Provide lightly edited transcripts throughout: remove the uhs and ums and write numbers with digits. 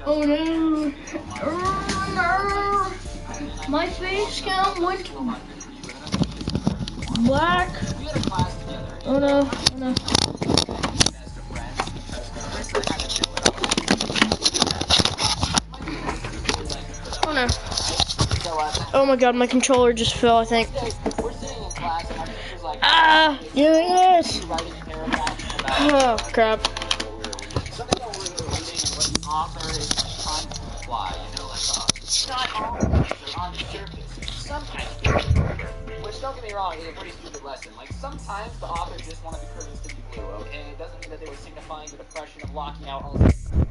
Oh no! Oh no! My face cam went black. Oh no! Oh no! Oh no! Oh my god, my controller just fell, I think. Ah! Doing this! Oh crap. Which, don't get me wrong, is a pretty stupid lesson. Like, sometimes the author just wanted the curtains to be blue, okay? It doesn't mean that they were signifying the depression of locking out all the life. Maybe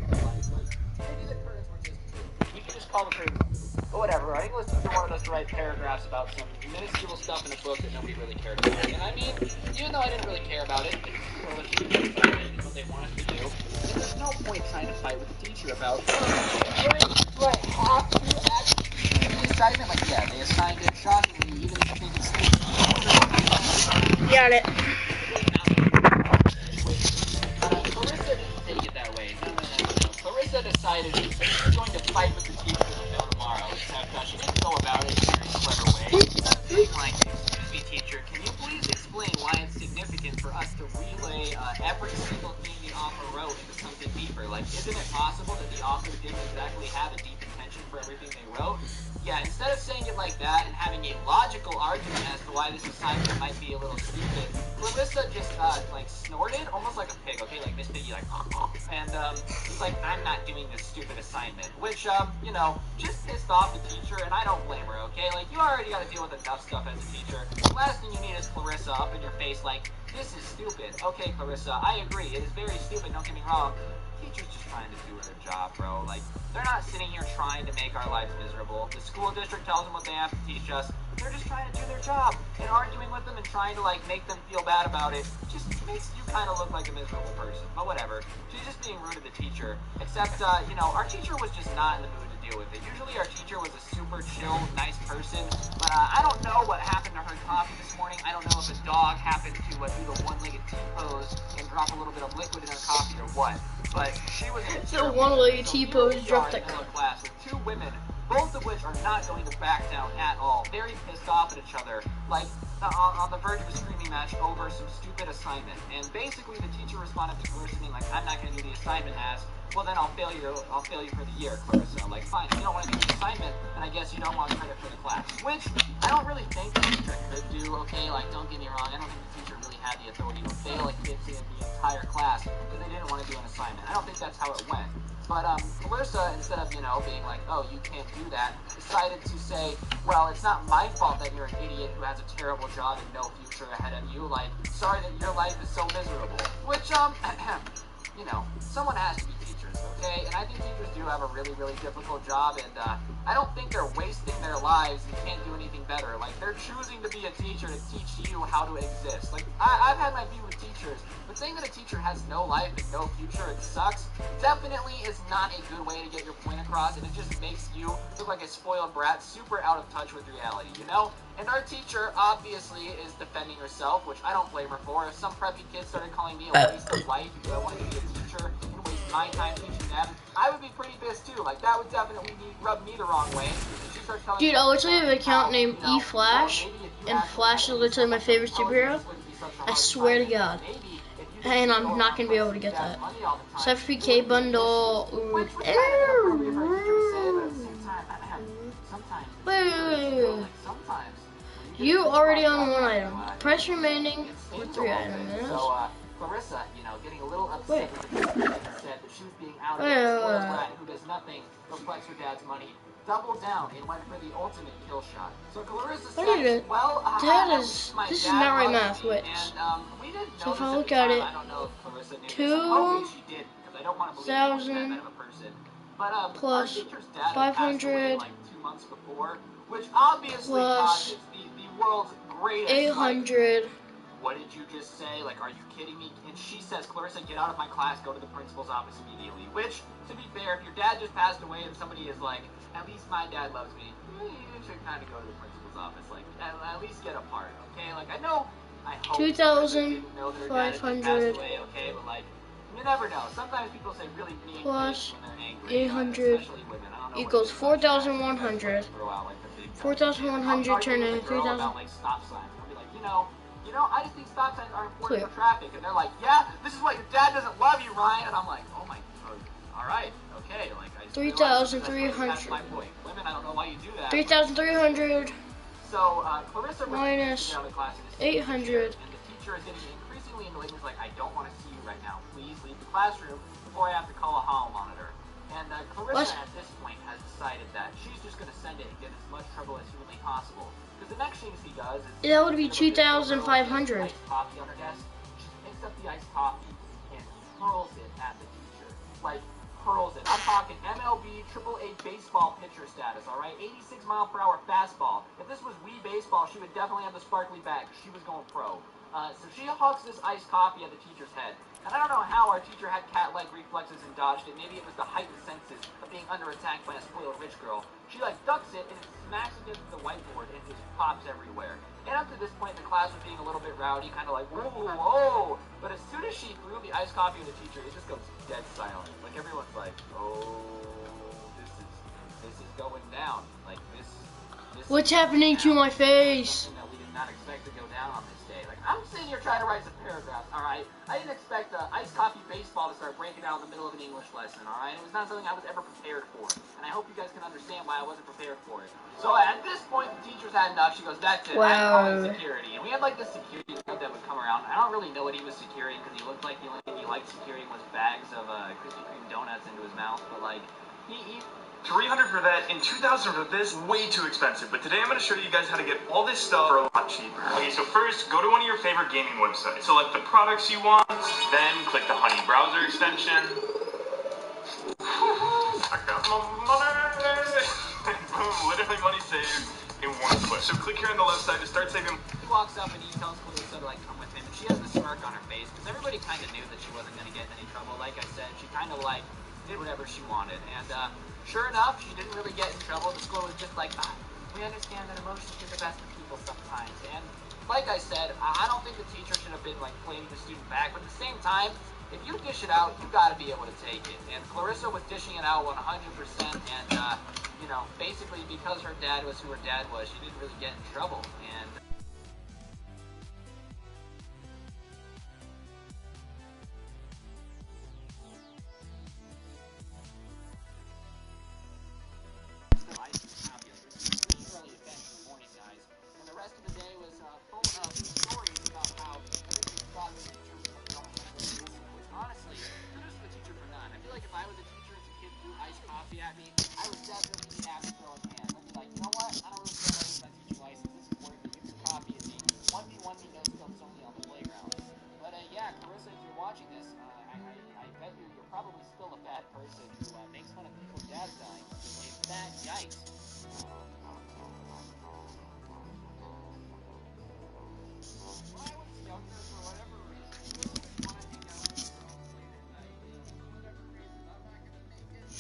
the curtains were just blue. We could just call the curtains blue. But whatever, our English teacher wanted us to write paragraphs about some minuscule stuff in a book that nobody really cared about. And I mean, even though I didn't really care about it, it's what they want us to do. And there's no point trying to fight with the teacher about, do I have to actually do the assignment? Like, yeah, they assigned it shockingly, even if you think it's stupid. Got it. Clarissa didn't take it that way. No. Clarissa decided she's going to fight with the teacher tomorrow. Except she didn't go about it in a very clever way. Instead of being like, excuse me, teacher, can you please explain why it's significant for us to relay every single thing the author wrote into something deeper? Like, isn't it possible that the author didn't exactly have a deep intention for everything they wrote? Yeah, instead of saying it like that and having a logical argument as to why this assignment might be a little stupid, Clarissa just, like, snorted, almost like a pig, okay? Like Miss Piggy, like, and, he's like, I'm not doing this stupid assignment, which, you know, just pissed off the teacher, and I don't blame her, okay? Like, you already gotta deal with enough stuff as a teacher. The last thing you need is Clarissa up in your face like, this is stupid. Okay, Clarissa, I agree, it is very stupid, don't get me wrong. Teachers just trying to do their job, bro. Like, they're not sitting here trying to make our lives miserable. The school district tells them what they have to teach us. They're just trying to do their job. And arguing with them and trying to, like, make them feel bad about it just makes you kind of look like a miserable person. But whatever. She's just being rude to the teacher. Except, you know, our teacher was just not in the mood to deal with it. Usually our teacher was a super chill, nice person. But I don't know what happened to her coffee this morning. I don't know if a dog happened to do the one-legged T-pose and drop a little bit of liquid in her coffee or what. But she was in the one-legged T-pose dropped that class with two women, both of which are not going to back down at all. Very pissed off at each other, like on the verge of a screaming match over some stupid assignment. And basically, the teacher responded to Clarissa being like, "I'm not going to do the assignment as." Well, then I'll fail you for the year, Clarissa. Like, fine, if you don't want to do the assignment, then I guess you don't want credit for the class. Which, I don't really think the teacher could do, okay? Like, don't get me wrong, I don't think the teacher really had the authority to fail a kid in the entire class because they didn't want to do an assignment. I don't think that's how it went. But, Clarissa, instead of, you know, being like, oh, you can't do that, decided to say, well, it's not my fault that you're an idiot who has a terrible job and no future ahead of you. Like, sorry that your life is so miserable. Which, you know, someone has to be teachers, okay? And I think teachers do have a really, really difficult job, and I don't think they're wasting their lives and can't do anything better. Like, they're choosing to be a teacher to teach you how to exist. Like, I've had my view with teachers, but saying that a teacher has no life and no future and sucks definitely is not a good way to get your point across, and it just makes you look like a spoiled brat, super out of touch with reality, you know? And our teacher obviously is defending herself, which I don't blame her for. If some preppy kid started calling me a waste of life because I wanted to be a teacher and waste my time teaching them, I would be pretty pissed too. Like, that would definitely rub me the wrong way. Dude, I literally have an account named eFlash, and Flash is literally my favorite superhero. I swear to God. And I'm not going to be able to get that. So FPK bundle. Wait. You already own one item. Price remaining for 3 items. Clarissa, you know, getting a little upset with the teacher said that she was being out of a spoiled brat who does nothing but flex her dad's money. Doubled down and went for the ultimate kill shot. So Clarissa said, well, this is not right math, which. So if I look at it, 2,000 plus 500 plus 800. What did you just say? Like, are you kidding me? And she says, Clarissa, get out of my class, go to the principal's office immediately. Which, to be fair, if your dad just passed away and somebody is like, at least my dad loves me, you should kind of go to the principal's office. Like, at least get a part, okay? Like, I know, I hope 2,500. away, okay? But, like, never know. Sometimes people say really mean plus things when they're angry. 800 Especially women. I don't know equals what it is. 4,100. Throw out, like, the big 4,100 turn into 3,000. about, like, stop signs. I'll be like, I just think stop signs are important Clear. for traffic. And they're like, yeah, this is why your dad doesn't love you, Ryan. And I'm like, oh my, all right, okay. Like, I 3,300. That's my point. Women, I don't know why you do that. 3,300 So, Clarissa minus out of class and 800. and the teacher is getting increasingly annoyed. He's like, I don't want to see you right now. Please leave the classroom before I have to call a hall monitor. And Clarissa, at this point, has decided that she's just going to send it and get as much trouble as humanly possible. Because the next thing she does is... That would be 2,500. Coffee on her desk. She picks up the iced coffee and hurls it at the teacher. Like, hurls it. I'm talking MLB AAA baseball pitcher status, all right? 86-mile-per-hour fastball. If this was Wii baseball, she would definitely have the sparkly bat. She was going pro. So she hucks this iced coffee at the teacher's head. And I don't know how our teacher had cat-like reflexes and dodged it. Maybe it was the heightened senses of being under attack by a spoiled rich girl. She, like, ducks it, and it smacks against the whiteboard and just pops everywhere. And up to this point, the class was being a little bit rowdy, kind of like, whoa, whoa. But as soon as she threw the iced coffee at the teacher, it just goes dead silent. Like, everyone's like, oh, this is going down. Like, this What's happening to my face? Something that we did not expect to go down on this day. Like, I'm sitting here trying to write some paragraphs, alright? I didn't expect iced coffee baseball to start breaking out in the middle of an English lesson, alright? It was not something I was ever prepared for. And I hope you guys can understand why I wasn't prepared for it. So at this point, the teacher's had enough. She goes, that's it. I'm calling security. And we had, like, this security that would come around. I don't really know what he was securing, because he looked like the only thing he liked securing was bags of Krispy Kreme donuts into his mouth. But, like, he 300 for that and 2,000 for this, way too expensive. But today I'm going to show you guys how to get all this stuff for a lot cheaper. Okay, so first, go to one of your favorite gaming websites. Select the products you want, then click the Honey browser extension. I got my money! Boom, literally money saved in one click. So click here on the left side to start saving. He walks up and he tells Clarissa to, like, come with him, and she has this smirk on her face, because everybody kind of knew that she wasn't going to get in any trouble. Like I said, she kind of, like, did whatever she wanted, and sure enough, she didn't really get in trouble. The school was just like, we understand that emotions get the best of people sometimes. And like I said, I don't think the teacher should have been, like, blaming the student back. But at the same time, if you dish it out, you got to be able to take it. And Clarissa was dishing it out 100%. And, basically because her dad was who her dad was, she didn't really get in trouble. And at me, I would definitely be asked to throw a can. I'd be like, you know what? I don't really care about my teaching license. This is worth it. You can copy at me. 1v1 me, no skills only on the playground. But yeah, Clarissa, if you're watching this, I bet you're probably still a bad person who makes fun of people's dads dying. A fat yikes. When I was younger, for whatever reason, I really want to hang out with girls late at night. For whatever reason, I'm not going to make it.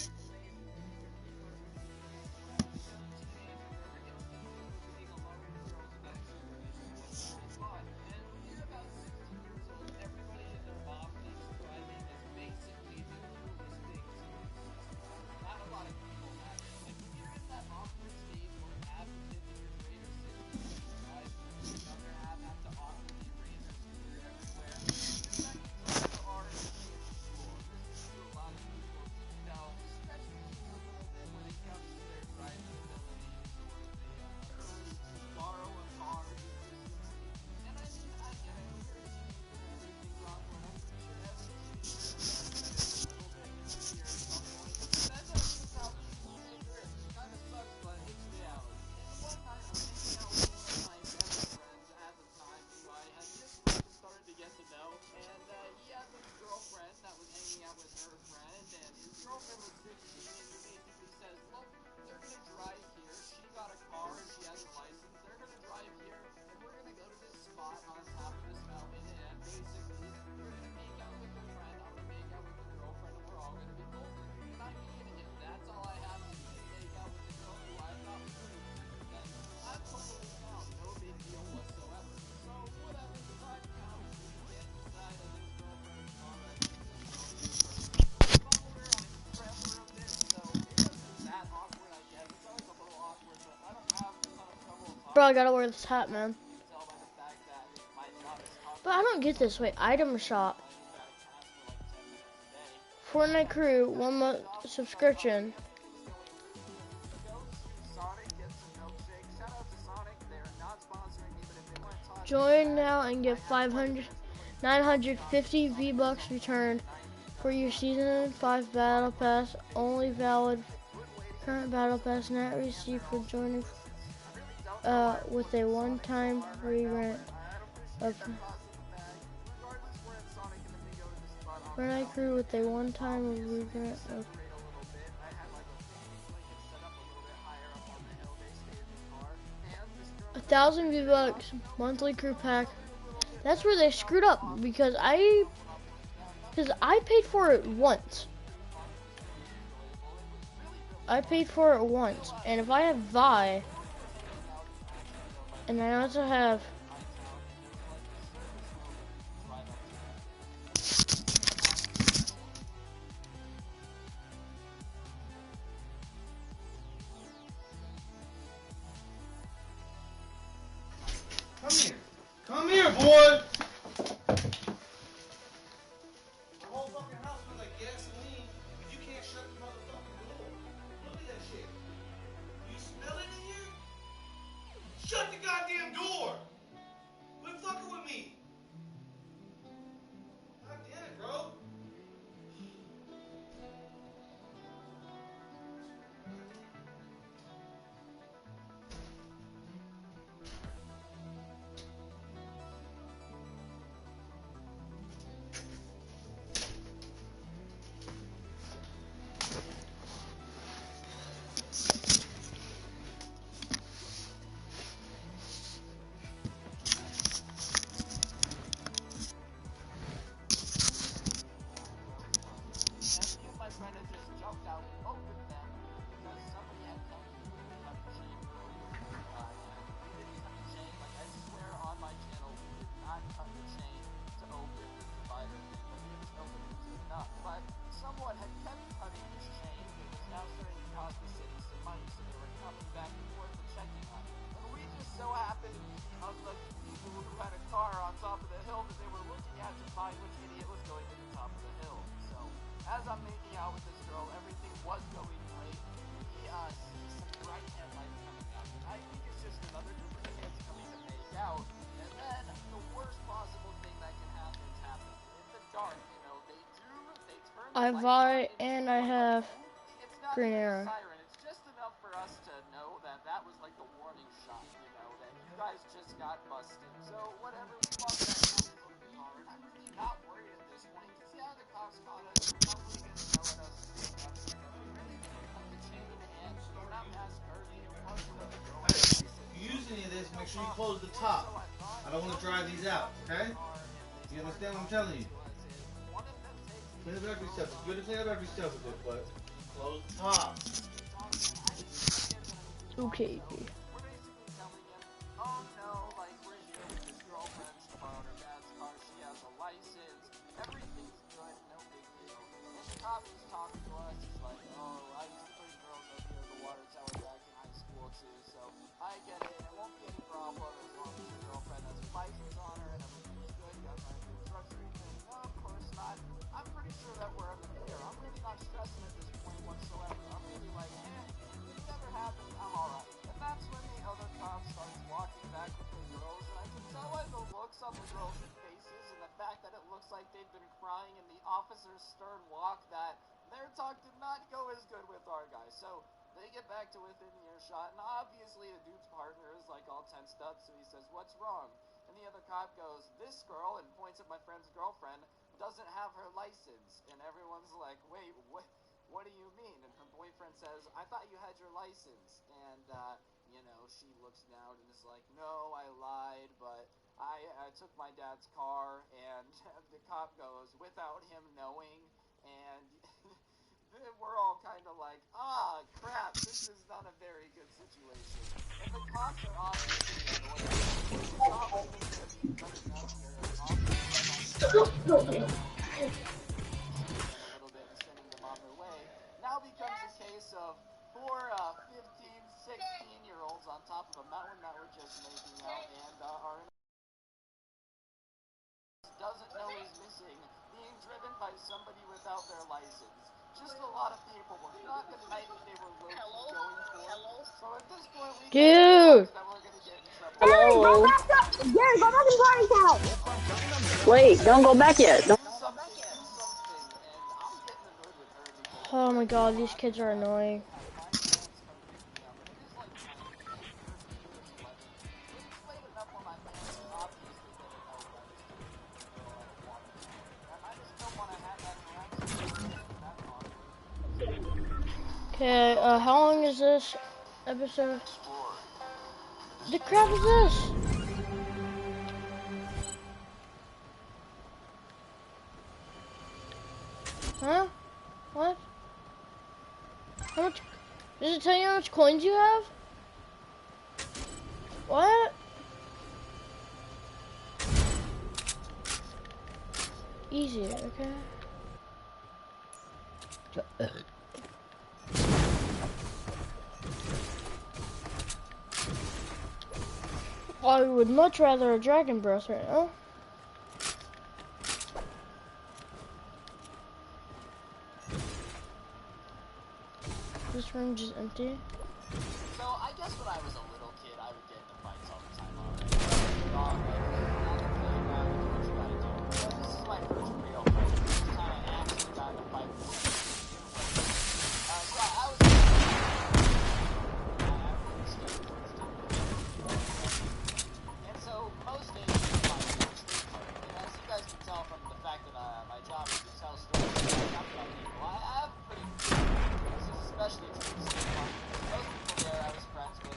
Bro, I gotta wear this hat, man. But I don't get this. Wait, item shop. Fortnite crew, 1 month subscription. Join now and get 950 V-Bucks returned for your season 5 battle pass. Only valid current battle pass not received for joining with a one-time free rent of Fortnite crew with a one-time free rent of 1,000 V-Bucks monthly crew pack. That's where they screwed up because I paid for it once. I paid for it once, and if I have Vi, and I also have Come here, boy! The whole fucking house smells like gasoline, but you can't shut the motherfucking door. Look at that shit. You smell it in here? Shut the goddamn door! Quit fucking with me! God damn it, bro! As I'm making out with this girl, everything was going great. He sees some bright headlights coming up. I think it's just another group of kids coming to make out. And then the worst possible thing that can happen is happening. In the dark, you know, they turn I the have lights on. Vi and I have It's not green even a arrow. siren. It's just enough for us to know that that was like the warning shot, you know, that you guys just got busted. So whatever, we walk back to the car, and I'm really not worried at this point. Because yeah, the cops caught us. They're probably going to yell at us and stuff. We really didn't cut the chain, and we're not past early. Plus, we're the girl. Hey, if you use any of this, make sure you close the top. I don't want to dry these out, okay? You understand what I'm telling you? Clean up after yourself. It's good to clean up after yourself with it, but close the top. Okay. We're basically telling him, oh no, like we're here with his girlfriend, she borrowed her dad's car, she has a license, everything's good, no big deal. And the cop is talking to us, he's like, oh, I used to bring girls up here to the water tower back in high school too, so I get it, it won't be any problem as long as your girlfriend has a license on her and everything's good, you got my good drugs or anything. No, of course not. I'm pretty sure that we're in the clear. I'm really not stressing at this point whatsoever. I'm really like, if it ever happens, I'm alright. And that's when the other cop starts walking back with the girls, and I can tell by the looks on the girls' faces and the fact that it looks like they've been crying in the officer's stern walk that their talk did not go as good with our guy. So they get back to within earshot, and obviously the dude's partner is like all tensed up, so he says, what's wrong? And the other cop goes, this girl, and points at my friend's girlfriend, doesn't have her license. And everyone's like, wait, what do you mean? And her boyfriend says, I thought you had your license. And, you know, she looks down and is like, no, I lied, but I took my dad's car. And the cop goes, without him knowing. And we're all kind of like, ah, crap, this is not a very good situation. And the cops are obviously annoyed. These officers keep coming up here, a little bit and sending them on their way. Now becomes a case of poor 15, 16-year-olds on top of a mountain that we're just making out and are in doesn't know is missing, being driven by somebody without their license. Just a lot of paperwork, not the night that they were low-key going for. So at this point, we Dude. that we're gonna get in trouble. Gary, go back up! Gary, go back in party channel! Wait, don't go back yet. Don't. Oh my god, these kids are annoying. Okay, how long is this episode? The crap is this? Huh? What? How much? Does it tell you how much coins you have? What? Easy, okay. I would much rather a dragon breath right now. This room just empty. So I guess when I was a little kid, I would get into fights all the time already. This is my first real time I actually got in a fight with so I was and so most days as you guys can tell from the fact that my job is to tell stories about people, I have a pretty especially true. Most people there I was friends with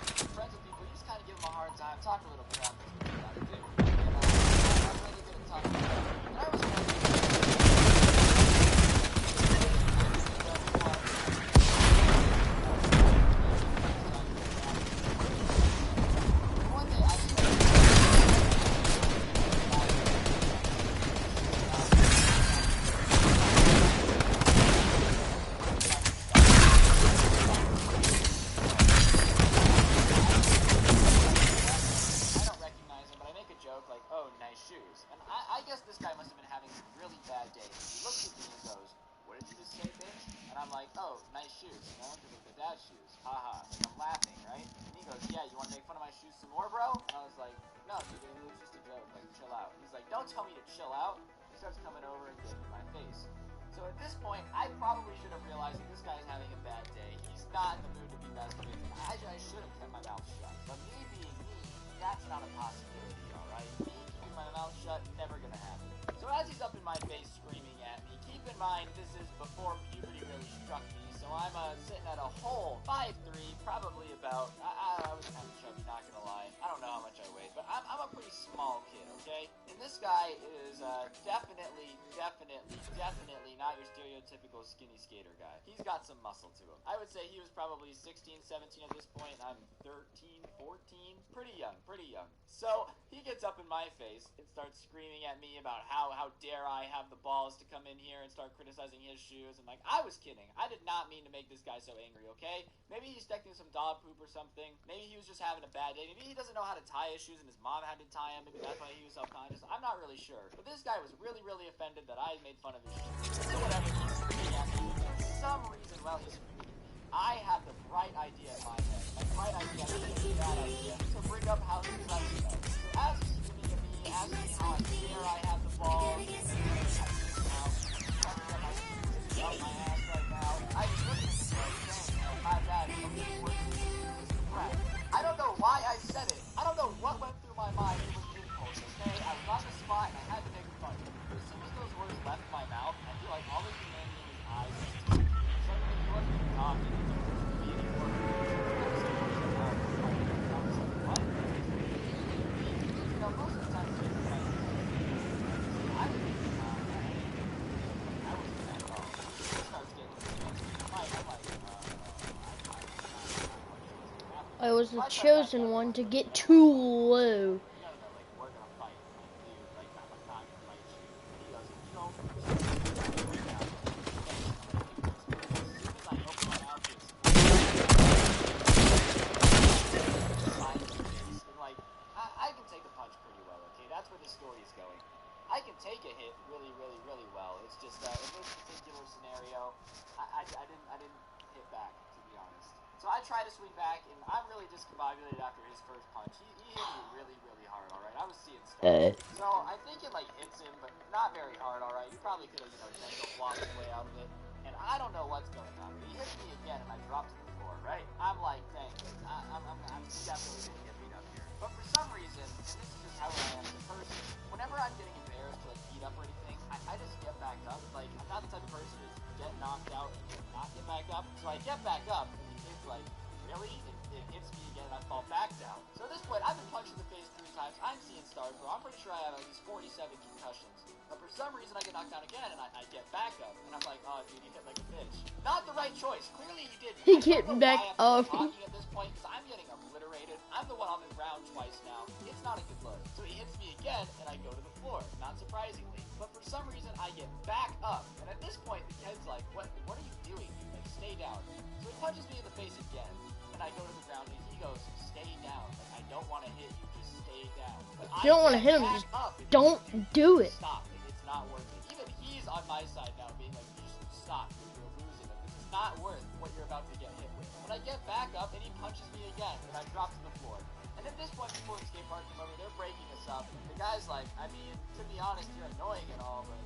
people, you just kind of give them a hard time, talk a little bit about what you gotta do. And I'm really good at talking about it. And I was one day I like, oh, nice shoes. And I guess this guy must have been having a really bad day. He looks at me and goes, what did you just say, bitch? And I'm like, oh, nice shoes, you know, because they're dad's shoes. Haha. And I'm laughing, right? And he goes, yeah, you want to make fun of my shoes some more, bro? And I was like, no, dude, it was just a joke. Like, chill out. He's like, don't tell me to chill out. He starts coming over and getting in my face. So at this point, I probably should have realized that this guy is having a bad day. He's not in the mood to be best friends. I should have kept my mouth shut. But me being me, that's not a possibility, alright? Me keeping my mouth shut, never gonna happen. So as he's up in my face screaming at me, keep in mind this is before puberty really struck me, so I'm sitting at a whole 5'3", probably about, I was kind of chubby, not gonna lie. I don't know how much I weighed, but I'm a pretty small kid, okay? And this guy is definitely not your stereotypical skinny skater guy. He's got some muscle to him. I would say he was probably 16, 17 at this point, and I'm 13, 14, pretty young. So he gets up in my face and starts screaming at me about how dare I have the balls to come in here and start criticizing his shoes. And like, I was kidding. I did not mean to make this guy so angry, okay? Maybe he's expecting some dog poop or something. Maybe he was just having a bad day. Maybe he doesn't know how to tie his shoes and his mom had to tie him. Maybe that's why he was self-conscious. I'm not really sure. But this guy was really offended that I made fun of his shoes. So whatever, he's screaming at me. For some reason, while he's screaming at me, I have the bright idea in my head. My bright idea, the bad idea, to bring up how he's let me know. So as he's screaming at me, asking me how dare I have the balls, up my ass right now. I just looked at him saying, my dad, I don't know why I said it. I don't know what went through my mind. It was impulse, okay? I was on the spot and I had to make fun. As soon as those words left my mouth, I feel like all the humanity in his eyes was suddenly he wasn't even talking. I was the chosen one to get too low. back, to be honest. So I try to swing back, and I'm really discombobulated after his first punch. He hit me really, really hard, alright? I was seeing stars. So I think it, like, hits him, but not very hard, alright? He probably could have, you know, gentle flopped his way out of it. And I don't know what's going on. But he hits me again, and I drop to the floor, right? I'm like, dang, I'm definitely going to get beat up here. But for some reason, and this is just how I am as a person, whenever I'm getting embarrassed to, like, beat up or anything, I just get back up. Like, I'm not the type of person to get knocked out and just not get back up. So I get back up, and the kid's like, really? It hits me again, and I fall back down. So at this point, I've been punched in the face 3 times. I'm seeing stars, bro. I'm pretty sure I have at least 47 concussions. But for some reason, I get knocked down again, and I get back up. And I'm like, oh, dude, you hit like a bitch. Not the right choice. Clearly, you did. He getting back up. At this point, because I'm getting obliterated. I'm the one on the ground twice now. It's not a good look. So he hits me again, and I go to the floor. Not surprisingly. But for some reason, I get back up. And at this point, the kid's like, what are you doing? Like, stay down. So he punches me in the face again. And I go to the ground, and he goes, stay down. Like, I don't want to hit you, just stay down. But If you don't want to hit him, just don't do it. Stop. It's not worth it. Even he's on my side now, being like, you just stop. You're losing. Like, this is not worth what you're about to get hit with. But I get back up, and he punches me again, and I drop to the floor. And at this point, people in the skate park come over, they're breaking us up. The guy's like, I mean, to be honest, you're annoying and all, but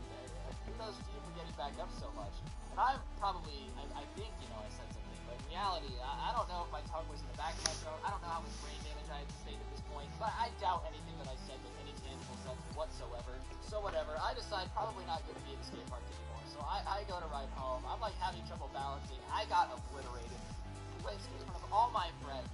kudos to you for getting back up so much. And I'm probably, I think, you know, I said something, but in reality, I don't know if my tongue was in the back of my throat. I don't know how much brain damage I had sustained at this point, but I doubt anything that I said with any tangible sense whatsoever. So whatever, I decide probably not going to be at the skate park anymore. So I go to ride home. I'm like having trouble balancing. I got obliterated. In front of all my friends,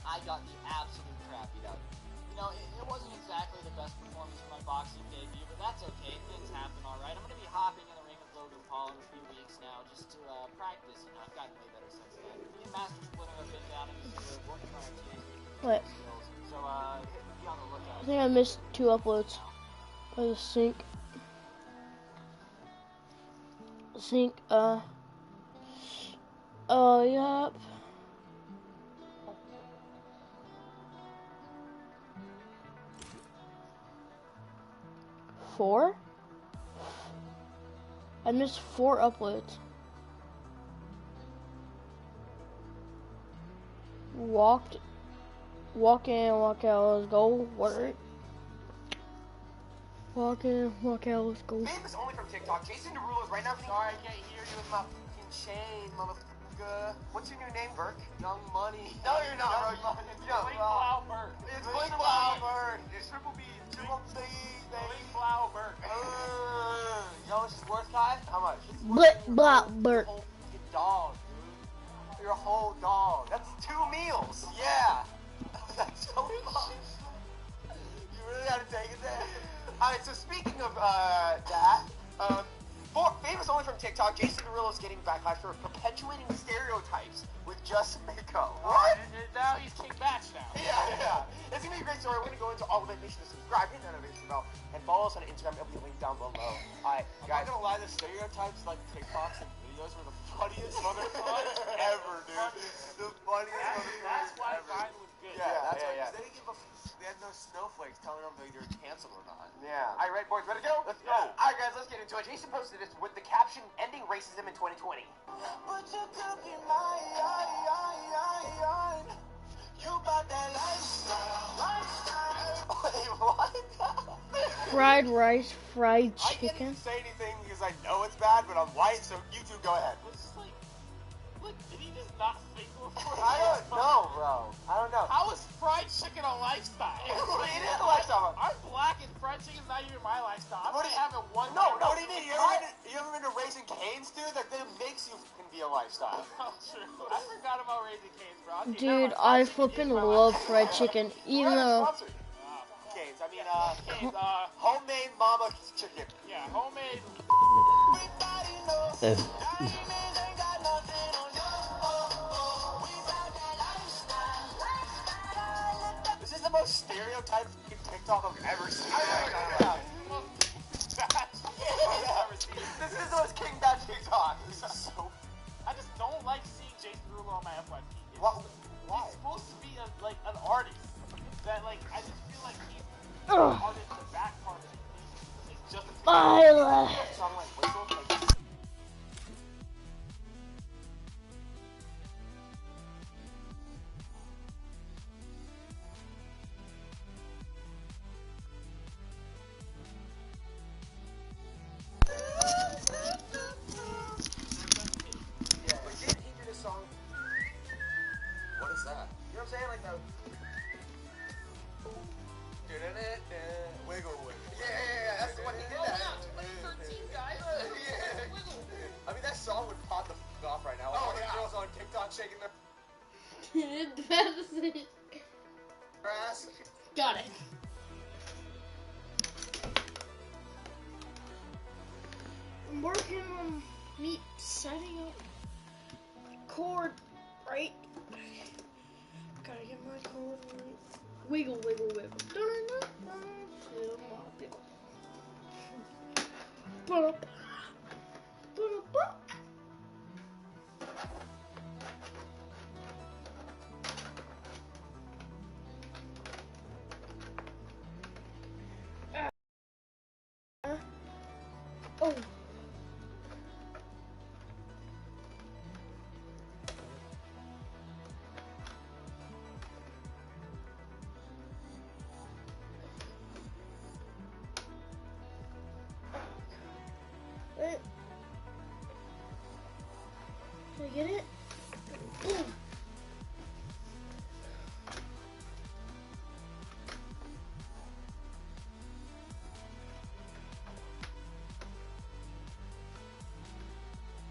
I got the absolute crap beat out of me. You know, it wasn't exactly the best performance for my boxing debut, but that's okay. Things happen, all right. I'm going to be hopping in the ring with Logan Paul in a few weeks now just to practice. You know, I've gotten way better since then. Me and Master Splinter have been down in the studio working on our team What? skills. So, be on the lookout. I think I missed 2 uploads. By the sync. Yep. Four? I missed 4 uploads. Walk in, walk out, let's go. Work. Walk in, walk out, let's go. Famous only from TikTok. Jason Derulo's right now. Sorry, I can't hear you with my fucking chain, motherfucker. What's your new name, Burke? Young Money. No, you're not. Young Money. Blake Blau Burke. It's Blake Blau Burke. It's Triple B. Triple B, baby. Blake Blau Burke. You know what's his worth, Kai? How much? Blip, blop, burp. Whole fucking dog, dude. You're a whole dog. That's 2 meals. Yeah. That's so much. You really had to take it there. Alright, so speaking of that, famous only from TikTok, Jason Derulo's getting backlash for perpetuating stereotypes with just makeup. What? And now he's King Batch now. Yeah. It's gonna be a great story. We're gonna go into all of it. Make sure to subscribe, hit that notification bell, and follow us on Instagram. It'll be linked down below. Alright, guys. I'm not gonna lie, the stereotypes like TikToks and videos were the funniest motherfuckers ever, dude. The funniest That's why ever. Vine was good. Yeah, that's right. They didn't give a they had no snowflakes telling them that they're canceled or not. Yeah. All right, boys, ready to go? Let's go. All right, guys, let's get into it. Jason posted this with the caption, "Ending racism in 2020." But you could be my you bought that lifestyle. Wait, what? Fried rice, fried I can't chicken. even say anything because I know it's bad, but I'm white, so you two go ahead. It's just like, did he just not think before? I don't know, bro. I don't know. How is fried chicken a lifestyle? It is a lifestyle. I'm black and fried chicken's not even my lifestyle. I'm What do only you- having one. No, what do you mean? You ever been to Raising Cane's, dude? That thing makes you can be a lifestyle. Oh, true. I forgot about Raising Cane's, bro. Okay, Dude, never mind. I flipping love fried chicken, even though Cane's. I mean, Cane's, homemade mama chicken. yeah, homemade. This is the most stereotyped TikTok I've ever seen. This is the most King Bad TikTok. This is so. I just don't like seeing Jason Derulo on my FYP. Why? He's supposed to be like an artist. That like I just feel like he's Ugh. on the back part of it. It's just a I love. Song like whistle, like shaking their That's it. ass. Got it. I'm working on me setting up cord right. Gotta get my cord right. Wiggle, wiggle, wiggle. Till my pickle. Boop. Boop, boop. Oh. Wait. Can I get it? Boom.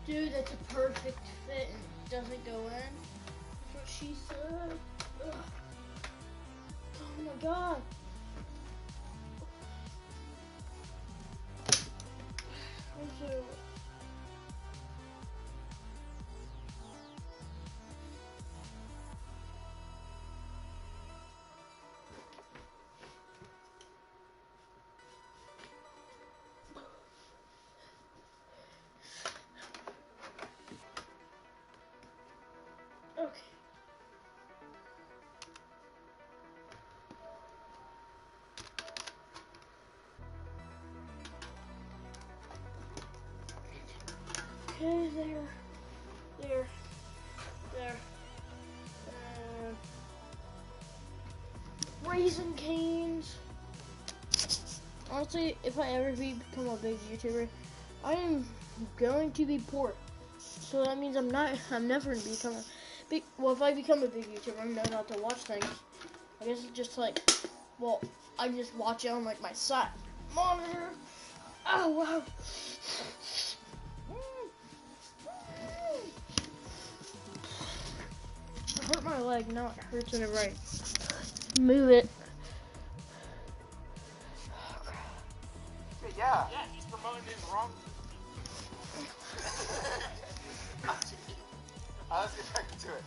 Dude, that's a perfect fit and it doesn't go in. That's what she said. Ugh. Oh my god. I'm so... Okay. Okay, there. Raisin Canes. Honestly, if I ever become a big YouTuber, I am going to be poor. So that means I'm never gonna become a big. Well, if I become a big YouTuber, I'm not allowed to watch things. I guess it's just like, well, I just watch it on like my side monitor. Oh wow. It hurt my leg, now it hurts whenever I move it. Yeah. Yeah, he's promoting his wrong. Let's get back to it.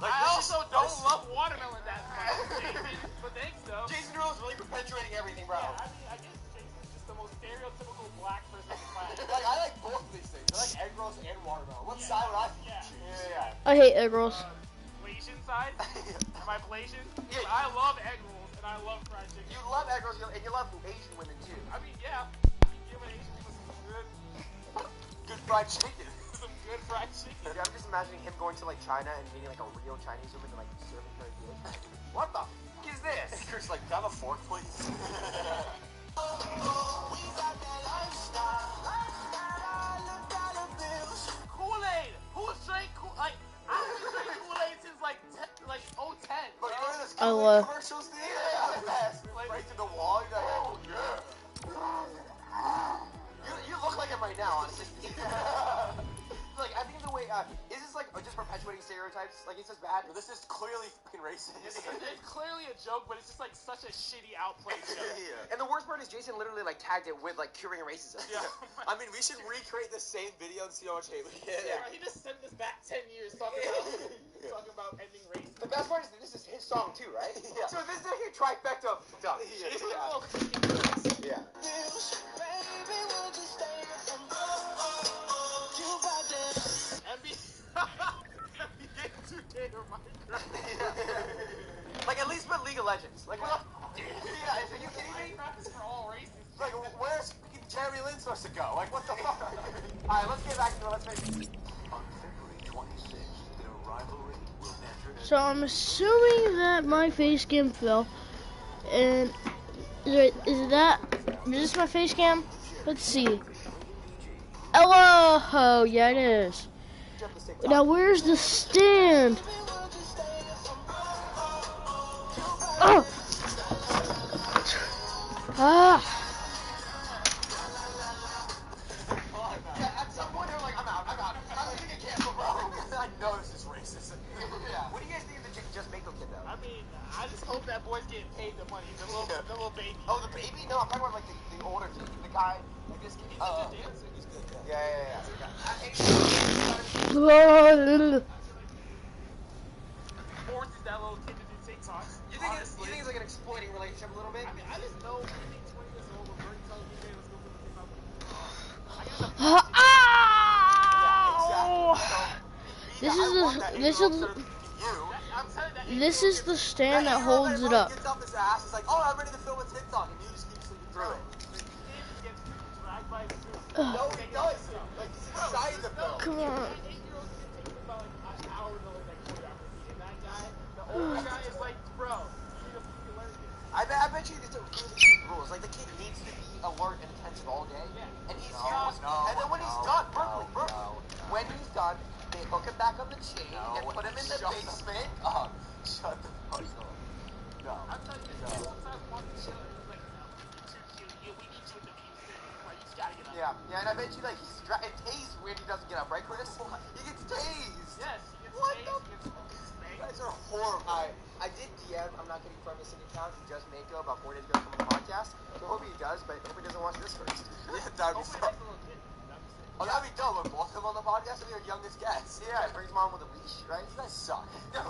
I also don't love watermelon that much, Jason, but thanks though. Jason Derulo's really perpetuating everything, bro. Yeah, I guess Jason's just the most stereotypical black person in class. Like, I like both of these things. I like egg rolls and watermelon. What side would I choose? Yeah. I hate egg rolls. Blasian side? Am I Blasian? Yeah. I love egg rolls and I love fried chicken. You love egg rolls and you love Asian women too. I mean, yeah. Give an Asian woman some Good fried chicken. some good fried chicken. Yeah, I'm just imagining him going to like China and meeting like a real Chinese woman and like serving her a dish. What the f is this? Chris, like, have a fork, please. Kool-Aid! Who's drank Kool-Aid? I haven't drank Kool-Aid since like 010. But you remember those I Kool-Aid love- commercials? Yeah. Right to the wall. You're like, oh yeah. You look like him right now, honestly. Like, I think the way, is this like just perpetuating stereotypes? Like, it's just bad? This is clearly fucking racist. It's clearly a joke, but it's just like such a shitty outplayed joke. Yeah. And the worst part is Jason literally like tagged it with like curing racism. Yeah. I mean, we should recreate the same video and see how much hate we get. Yeah, he just sent us back 10 years talking about ending racism. The best part is that this is his song too, right? Yeah. So this is a trifecta of stuff. It's a Yeah. little freaking Yeah. NBA 2K or Minecraft. Like, at least put League of Legends. Like, what? Yeah, are you kidding me? Minecraft is for all races. Like, where's Jeremy Lin supposed to go? Like, what the fuck? Alright, let's get back to it. Let's make it. On February 26th, their rivalry will enter So I'm assuming that my face cam fell. And is this my face cam? Let's see. Hello! Oh, yeah, it is. Now, where's the stand? Oh! Ah! older kid, the guy, I guess, He's a good dancer. He's good. yeah. Forces that little kid to do TikToks. You think it's like an exploiting relationship a little bit? I mean, I just know being 20 years old when Bernie tells me, hey, let's go film a TikTok. I guess I'm This is the stand that holds it up. Gets up his ass, he's like, oh, I'm ready to film a TikTok, and you just keep sleeping through it. The kid gets dragged by his sister. No, he does. Like, he's excited to film. Come on. That 8-year-old kid takes him about like an hour to learn that choreography, and that guy, the older guy, is like, bro, you need to learn this. I bet you these are really good rules. Like, the kid needs to be alert and attentive all day. Yeah. And he's and then when he's done, Berkeley, when he's done, they hook him back on the chain and put him in the basement. Shut the fuck up. No. I'm telling you, sometimes walking shit, it's like, no, you're too cute. We need you in the music. Like, you just gotta get up. Yeah, and I bet you, like, it tased when he doesn't get up, right, Chris? He gets tased. Yes, he gets What tased, the he gets spanked. You guys are horrible. I did DM, I'm not getting from missing account, he just Mako about 4 days ago from the podcast. So I hope he does, but I hope he doesn't watch this first. Yeah, that would be Hopefully so. that's a little kid. That'd be sick. Oh, that'd be dope. We're both of them on the podcast and be our youngest guests. Yeah, it brings him on with a leash, right? You guys suck. Okay.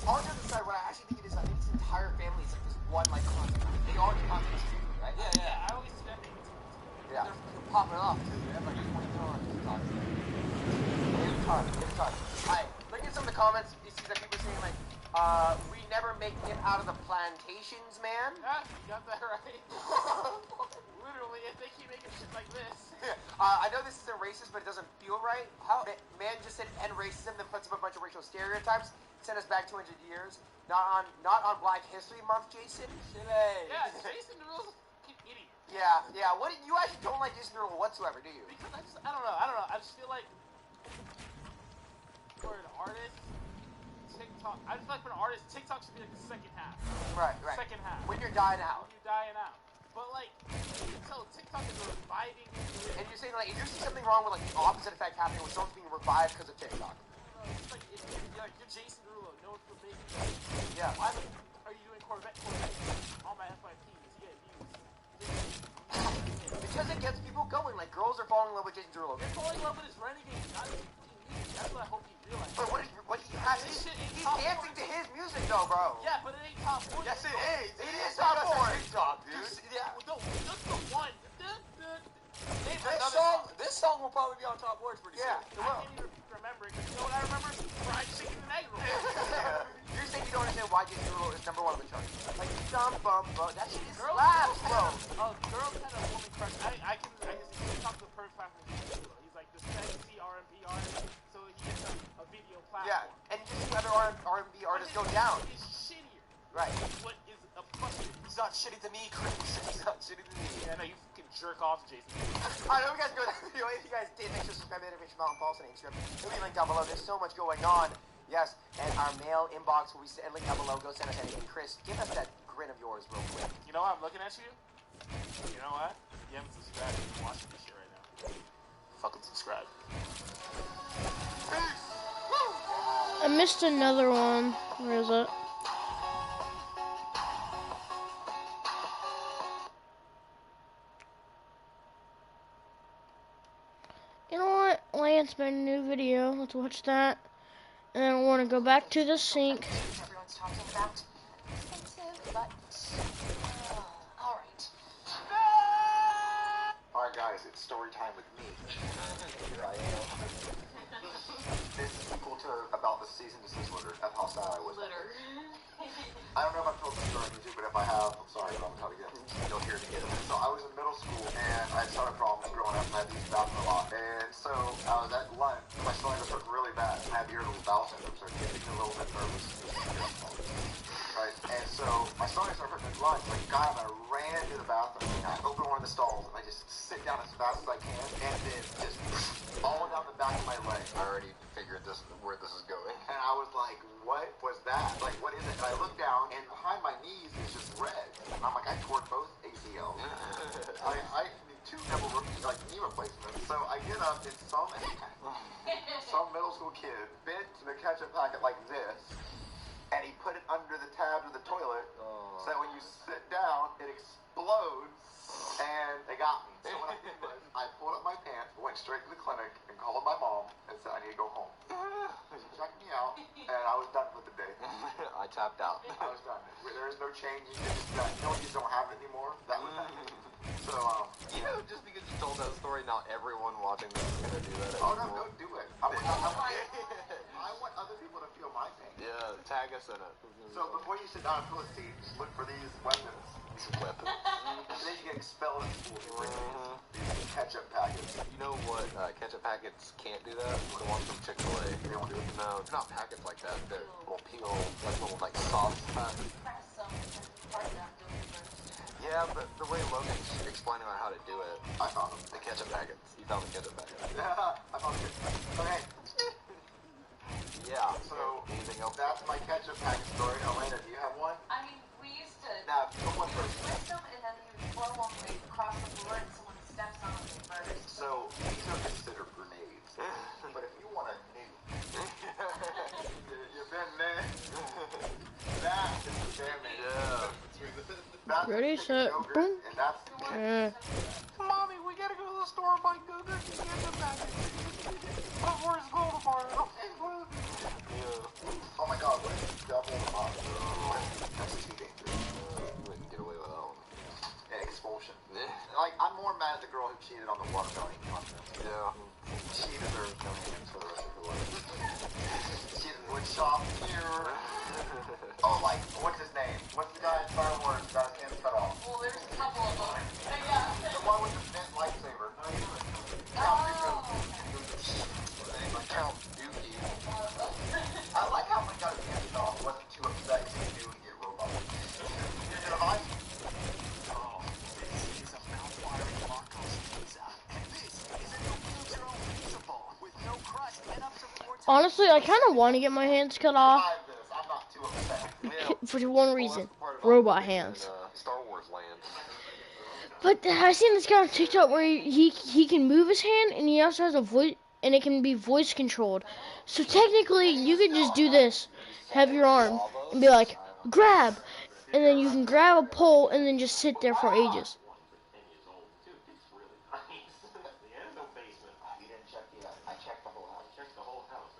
All jokes aside, what I actually think it is, I think this entire family is like this one, like, concept. They are the concept, right? Yeah, I always see that thing. Yeah. They're popping off, too. They have like 20 million on TikTok. Every time. Alright, look at some of the comments. You see that people saying, like, we never make it out of the plantations, man. Yeah, you got that right. Literally, if they keep making shit like this. I know this isn't racist, but it doesn't feel right. How man just said end racism, then puts up a bunch of racial stereotypes, sent us back 200 years. Not on Black History Month, Jason. Yeah, Jason Derulo's an idiot. Yeah. What you actually don't like Jason Derulo whatsoever, do you? Because I don't know. I just feel like for an artist, TikTok. I just feel like for an artist, TikTok should be like the second half. Right. Second half. When you're dying out. When you're dying out. But like, so TikTok is reviving. And you're saying like, if you see something wrong with like the opposite effect happening, where someone's being revived because of TikTok. It's like you're Jason Derulo, known for making. Yeah. Why are you doing Corvette on my FYPs? You get views. Because it gets people going. Like girls are falling in love with Jason Derulo. They're falling in love with his Renegade, not his music. That's what I hope he realizes. But what he has, he's dancing to his music though, bro. Yeah, but it ain't top 40. Yes, it is. It is top 40. TikTok, dude. Yeah. Well, just the one. This song will probably be on top words pretty soon. I can't even remember it. You know what I remember? Fried chicken and egg roll. You're saying you don't understand why Jason Derulo is #1 on the chart. Like, bro. That shit is slaps, bro. Girls had a woman crush. I can talk to the perfect platform. He's like the sexy R&B artist, so he gets a video platform. Yeah, and you see other R&B artists go down. He's shittier. Right. What is a frustrating? He's not shitty to me, Chris. He's not shitty to me. Yeah, no, you fucking jerk off, Jason. I know you guys go to that video. If you guys did, make sure to subscribe to Innovation Mountain Falls on Instagram. It'll be linked down below. There's so much going on. Yes, and our mail inbox will be linked down below. Go send us anything. Chris, give us that grin of yours real quick. You know what? I'm looking at you. You know what? You haven't subscribed. You're watching this shit right now. Fucking subscribe. I missed another one. Where is it? You know what? Lance made a new video. Let's watch that. And then I want to go back to the sink. Everyone's talking about expensive, but alright. Alright guys, it's story time with me. Here I am. This is equal to about the cease and desist letter. That's how sad I was. I don't know if I've told this story on YouTube, but if I have, I'm sorry, but I'm gonna tell it again. You'll hear it again. So I was in middle school, and I had started problems growing up, and I had these bathroom a lot. And so I was at lunch, my stomach was hurting really bad. I have irritable bowel syndrome, so I'm getting a little bit nervous. Right? And so my stomach started hurting at lunch. Like, God, I ran to the bathroom, and I opened one of the stalls, and I just sit down as fast as I can, and then just all down the back of my leg. I already figured where this is going. And I was like, what was that? Like, what is it? And I looked down, and behind my knees is just red. And I'm like, I tore both ACLs. I need 2 knee replacements. So I get up, and some middle school kid bent the ketchup packet like this, and he put it under the tab of the toilet, so that when you sit down, it explodes. straight to the clinic and called my mom and said I need to go home. She checked me out, and I was done for the day. I tapped out. I was done. There is no change. You just don't have it anymore. That was that. So, You know, just because you told that story, now everyone watching this is gonna do that. oh no, don't do it. I want other people to feel my pain. Yeah, tag us in it. So before you sit down and fill a seat, just look for these weapons. Weapons. And then you get expelled in school. These ketchup packets. You know what? Ketchup packets can't do that. The ones from Chick-fil-A. They don't do it. No, it's not packets like that. They're little peel, like little like soft pack. Yeah, but the way Logan's explaining about how to do it, I found them. the ketchup packets. You found the ketchup packets. I found it. Okay. Yeah. So anything else? that's my ketchup packet story. Elena, do you have one? I mean, we used to Now, come one first. twist them and then you would throw them across the floor and someone steps on them first. So these are considered grenades. But if you want a nuke, you've been there. That is the damage. Yeah. That's Ready, the set, yogurt, boom. and that's Mommy, we gotta go to the store and buy Google and get them back. Before school tomorrow. oh my god, what is this double up? That's too dangerous. You wouldn't get away with that one. And expulsion. Yeah. Like, I'm more mad at the girl who cheated on the watermelon contest. Yeah. She deserves no hands for the rest of her life. She would shop here. Oh, like, what's his name? What's the guy in Star Wars who got his hands cut off? Well, there's a couple of them. Yeah. The one with the bent lightsaber. Count Dookie. I like how when he got his hands cut off, he wasn't too upset because he knew he'd get robot. You're gonna buy? Oh, this is a mouth-watering Marcos pizza. And this is a new build-your-own pizza ball with no crust and up to 4 times. Honestly, I kind of want to get my hands cut off Buy this. I'm not too upset. for one reason: robot hands. Star Wars land. But I seen this guy on TikTok where he can move his hand and he also has a voice and it can be voice controlled. So technically, you could just do this, have your arm, and be like, grab, and then you can grab a pole and then just sit there for ages. You didn't check the I checked the whole house.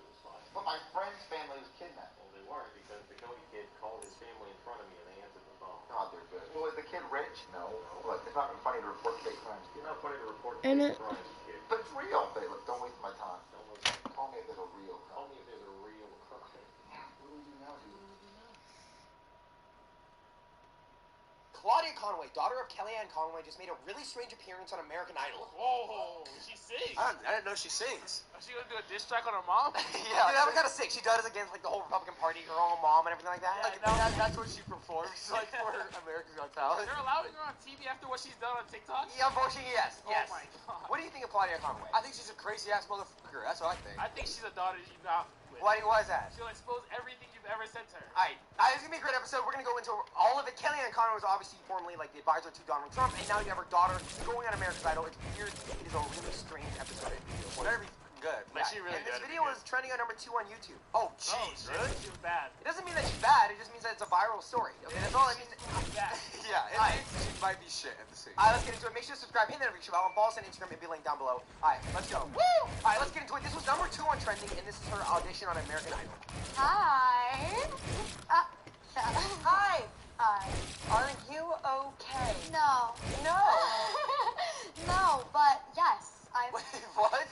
But my friend's family was kidnapped. Well, they weren't because the Cody kid called his family in front of me and they answered the phone. God, they're good. Well, is the kid rich? No. Look, it's not funny to report fake crimes. It's not funny to report And fake it- crimes, kid. But it's real. Look, don't waste my time. Call me if there's a real Tell crime. me if there's a real crime. What do we do now, dude? Claudia Conway, daughter of Kellyanne Conway, just made a really strange appearance on American Idol. Whoa, she sings. I didn't know she sings. Is she gonna do a diss track on her mom? Yeah, dude, I'm kind of sick. She does against like the whole Republican Party, her own mom, and everything like that. Yeah, Like, no. that's what she performs like for America's Got Talent. They're allowing her on TV after what she's done on TikTok? Yeah, unfortunately, yes. Oh Yes. my god. What do you think of Claudia Conway? I think she's a crazy ass motherfucker. That's what I think. I think she's a daughter you not with. Why is that? She'll expose everything you've ever said to her. Alright, it's gonna be a great episode. We're gonna go into all of it. Kellyanne Conway was obviously formerly like the advisor to Donald Trump, and now you have her daughter going on America's Idol. It's weird. It is a really strange episode. It better be good. But she really and this better be video good. is trending on number 2 on YouTube. Oh, jeez, Oh, really? She was bad. It doesn't mean that she's bad. It just means that it's a viral story. Okay, that's all I mean. Bad. Yeah, it Alright, she might be shit at the same. Alright, let's get into it. Make sure to subscribe, hit that notification bell, and follow us on Instagram. It'll be linked down below. Alright, let's go. Woo! Alright, let's get into it. This was number 2 on trending, and this is her audition on American Idol. Hi. Hi. Hi. Are you okay? No. No. No, but yes. Wait, what?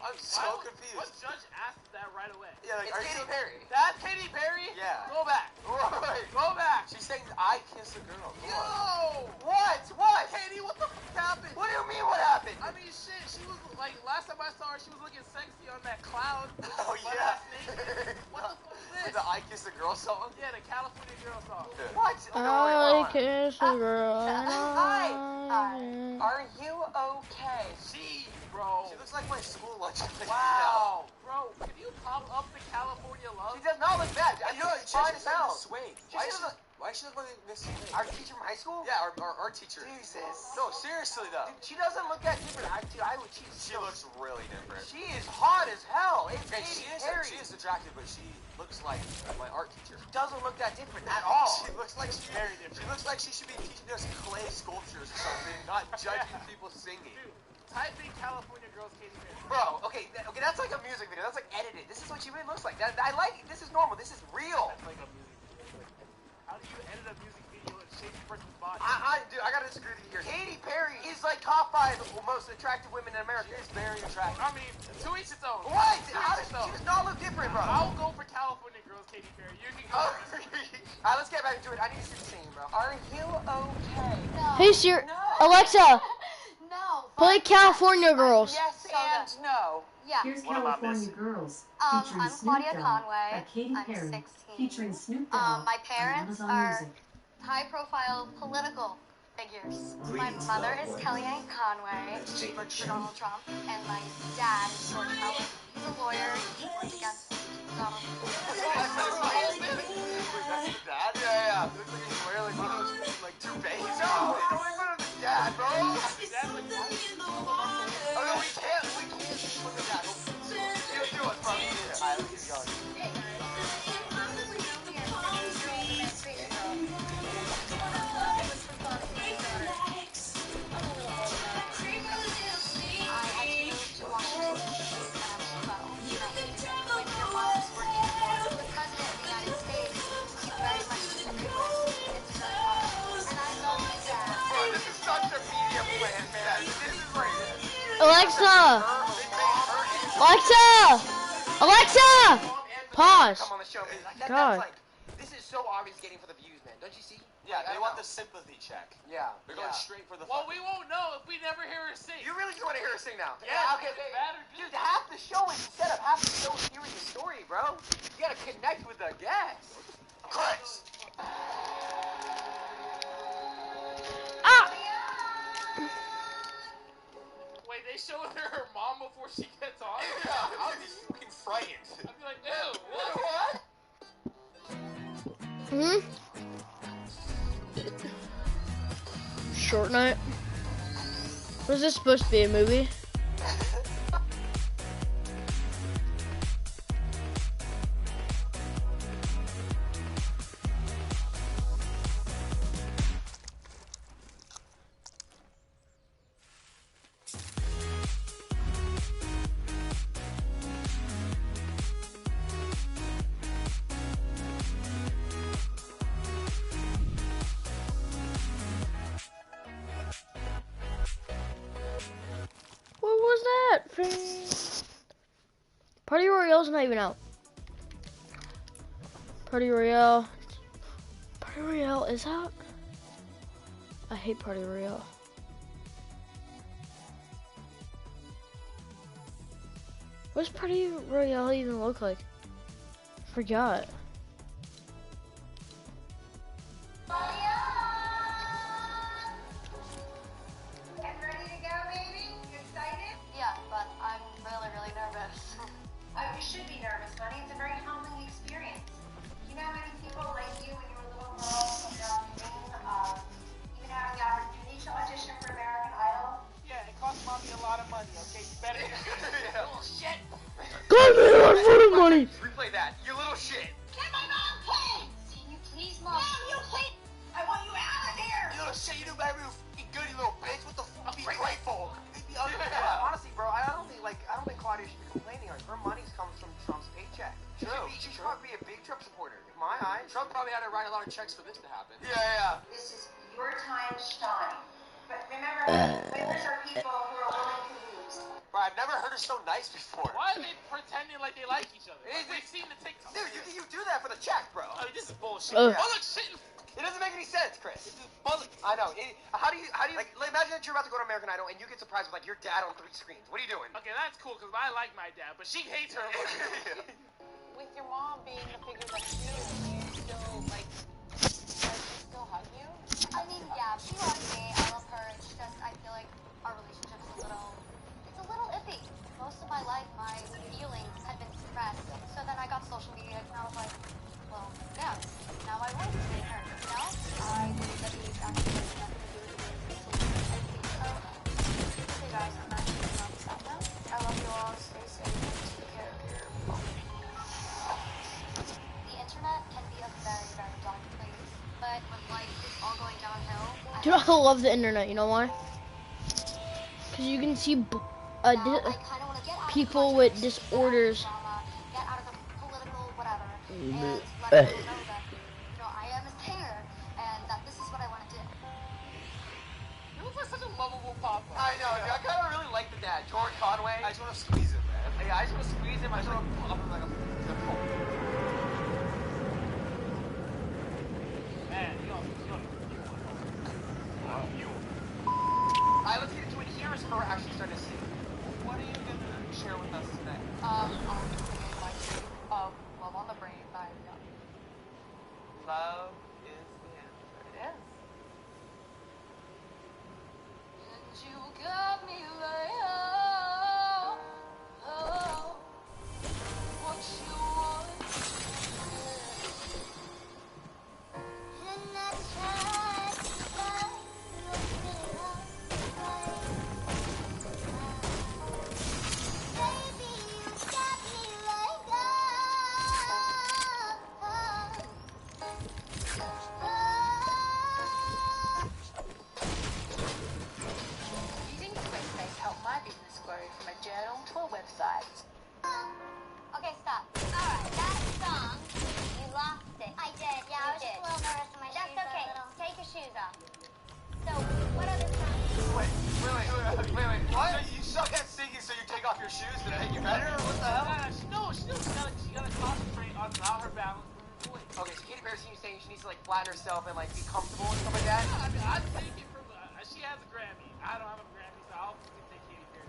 I'm so What confused. judge asked that right away? Yeah, like, It's are Katy you... Perry. That's Katy Perry? Yeah. Go back. Right. Go back. She's saying I kiss a girl. Come on. Yo! What? What? Katie, what the fuck happened? What do you mean? What happened? I mean, shit, she was, like, last time I saw her, she was looking sexy on that cloud. Oh Butt yeah. ass naked. What the fuck is With this? the I kiss a girl song. Yeah, the California girl song. What? I kiss a girl. Hi. I- Are you okay? She, bro. She looks like my school lunch. Wow. Bro, can you pop up the California love? She does not look bad. I know. She's fine as hell. Swing. She Why should does why she look like Miss Swing? Our teacher from high school? Yeah, our teacher. Jesus. No, seriously though. Dude, she doesn't look that different. I would. She looks really different. She is hot as hell. It's Okay, Katy she Perry. is attractive, but she looks like my art teacher. She doesn't look that different at all. She looks like she, Very different. she looks like she should be teaching us clay sculptures or something, not judging people singing. Dude, Type in California Girls Katy Perry. Bro, okay, that's like a music video. That's like edited. This is what she really looks like. I like it. This is normal. This is real. That's like a music video. How do you edit a music video and shape a person's body? Dude, I gotta disagree with you here. Katy Perry is like top 5 most attractive women in America. She's very attractive. I mean, to each its own. What? How does she does not look different, bro? I'll go for California Girls Katy Perry. You can go. Alright, let's get back into it. I need to see the singing, bro. Are you okay? No. Hey Siri, No. Alexa, No. play California Girls. Yes and no. Yeah. Here's What about California this? Girls, I'm featuring Snoop Claudia Dogg Conway. by Katy I'm Perry, 16. featuring Snoop Dogg My on parents Amazon are Music. high-profile political figures. My mother is Kellyanne Conway. She works for Donald Trump. And my dad is George Howard. He's a lawyer. He works against Donald Trump. Dad? Yeah. Looks like he's wearing like one of those like toupees. No, don't put his dad, bro. Oh no, we can't put the dad. You do it, bro. Alright, let's keep going. Alexa, Alexa, pause. Come on the show, man. God. Like, this is so obvious getting for the views, man. Don't you see? Yeah, they want the sympathy check. Yeah. They're going straight for the. Well, we won't know if we never hear her sing. You really just want to hear her sing now? Yeah, okay. bad or good. Dude, half the show is set up. Half the show is hearing the story, bro. You gotta connect with the guests. Chris. Wait, they show her mom before she gets on? Yeah, I'll be fucking frightened. I'd be like, ew, what? Short night. Was this supposed to be a movie? What was that? Party Royale's not even out. Party Royale. Party Royale is out? I hate Party Royale. What does Party Royale even look like? Forgot. Yeah, but I'm really nervous. You should be nervous, honey. It's a very humbling experience. You know how many people like you when you were a little girl, even having the opportunity to audition for American Idol? Yeah, it costs mommy a lot of money, okay? You better little shit. God, I want money. Replay that. You little shit. Get my mom, please! Can you please, Mom? Mom, you please! I want you out of here! You little shit. You do better. You good, you little bitch. What the fuck? Be grateful. Honestly, bro, I don't think Claudia should be complaining. Like, her money comes from Trump's paycheck. She should probably be a big Trump supporter. In my eyes. Trump probably had to write a lot of checks for this to happen. Yeah. This is your time to shine. But remember, winners are people who are willing to lose. Bro, I've never heard her so nice before. Why are they pretending like they like each other? We've seen the TikTok. Dude, you do that for the check, bro. I mean, this is bullshit. Ugh. Oh, look, shit. It doesn't make any sense, Chris. This is bullet. I know. How do you like imagine that you're about to go to American Idol and you get surprised with like your dad on 3 screens. What are you doing? Okay, that's cool because I like my dad, but she hates her. With your mom being the figure that she is, do you still like she still hug you? I mean, yeah, she loves me. I love her. It's just I feel like our relationship is a little iffy. Most of my life, my feelings had been suppressed. So then I got social media, and I was like, well, yeah, now I want to see her. You know, I believe that these actually have nothing to do with the hey guys, I'm actually on the side now. I love you all. Stay safe. Take care of your mom. The internet can be a very dark place, but when life is all going downhill, Dude, I love the internet. You know why? Because you can see Now, I kind of want to get out people of with controversy, disorders. get out of the political whatever, and let people know that, you know, I am a singer, and that this is what I want to do. You look like such a lovable papa. I know, dude. I kind of really like the dad, George Conway. I just want to squeeze him, man. Yeah, I just want to squeeze him. I just want to pull up him like a football. Man, you don't. Alright, let's get into it. Here is her actually starting to sing. What are you gonna share with us today? I'll be singing my tune of Love on the Brain by Young. Love is the answer. It is. And you got me like, oh, oh, what you want. And I tried to find your freedom. Baby, you got me like, Using Squarespace helped my business grow from a journal to a website. Okay, stop. Alright, that song, you lost it. I did, yeah, I was just a little nervous in my shoes. That's okay. Take your shoes off. So, what other song? Wait. What? So you suck at singing, so you take off your shoes to make you better, or what the hell? She gotta concentrate on not her balance and her voice. Okay, so Katy Perry's saying she needs to like flatten herself and like be comfortable and stuff like that. I mean, I take it from. She has a Grammy. I don't have a Grammy, so I'll take Katy Perry.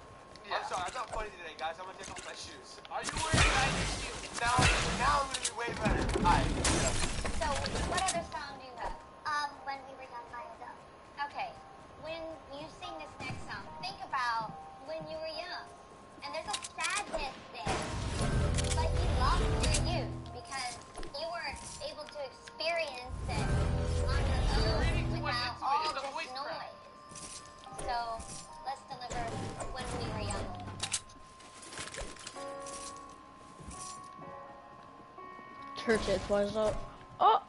Yeah. I'm sorry, I'm not funny today, guys. I'm gonna take off my shoes. Are you worried about your shoes? Now I'm gonna be way better. Alright. So, what other song do you have? When We Were Young by Adele. Okay, when you sing this next song, think about when you were young. And there's a sadness there. Like you lost your youth because you weren't able to experience it on your own without all this noise. So, let's deliver When We Were Young. Church it was up. Oh!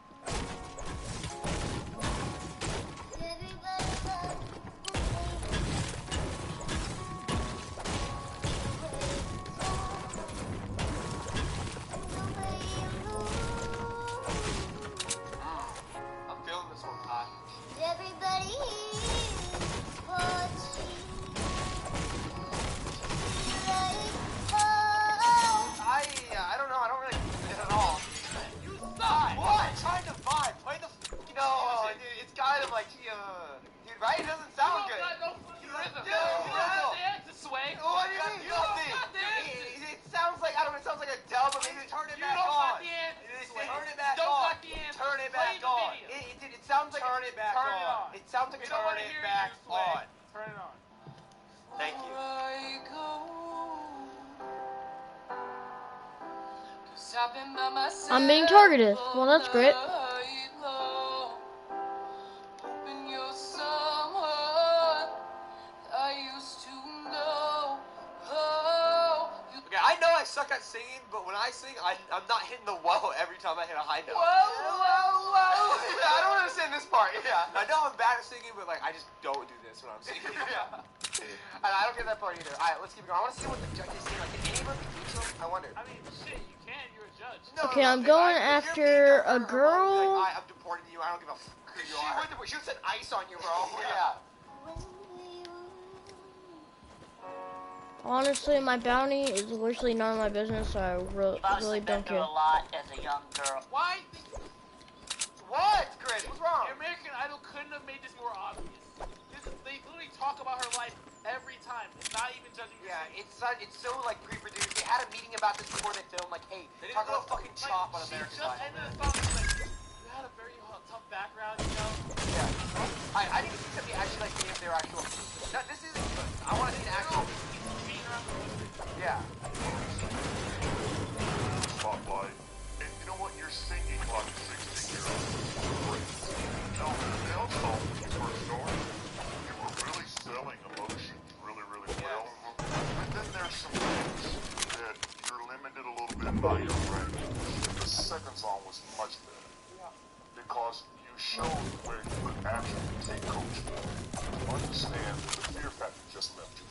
I'm feeling this one, Ty. Everybody watching I don't know. I don't really get it at all. You suck. What? Trying to vibe. Play the dude, it's kind of like dude, right? It doesn't sound good. No fucking rhythm. Dude, You don't have the answer, Sway. What do you mean? Nothing. It sounds like, I don't know, it sounds like a dub, but maybe turn it back on. You don't got the answer, Sway. Turn it back You don't on. got the answer. Turn it Play back the on. video. It sounds like Turn it back on. It sounds like We a don't turn want to it hear back you, Sway. on. Turn it on. Thank you. I'm being targeted. Well, that's great. Okay, I know I suck at singing, but when I sing, I'm not hitting the whoa every time I hit a high note. Whoa. I don't understand this part. Yeah. I know I'm bad at singing, but like I just don't do this when I'm singing. Yeah. And I don't get that part either. Alright, let's keep going. I want to see what the judges say. Like, can anyone be to them? I wonder. I mean, shit, you can. You're a judge. Okay, I'm going after a girl. Like, I'm deporting you. I don't give a fuck who you are. She would set ice on you, bro. Yeah. Honestly, my bounty is literally none of my business, so I really don't care. a lot as a young girl. Why? What, Chris? What's wrong? American Idol couldn't have made this more obvious. They literally talk about her life every time. It's not even judging. Yeah, it's so like pre-produced. They had a meeting about this before they filmed. Like, hey, they talk about fucking chop on American Idol. She just ended the song like, you had a very tough background, you know. Yeah. I didn't see somebody actually like gave their actual. No, this isn't good. I want to see an actual. Yeah. Spotlight. And you know what? You're singing like a 16-year-old. Great. Now, the Adele song when you first started, you were really selling emotions really, really well. But then there's some things that you're limited a little bit by your range. The second song was much better. Yeah. Because you showed where you could actually take coach. Understand that the fear factor just left you.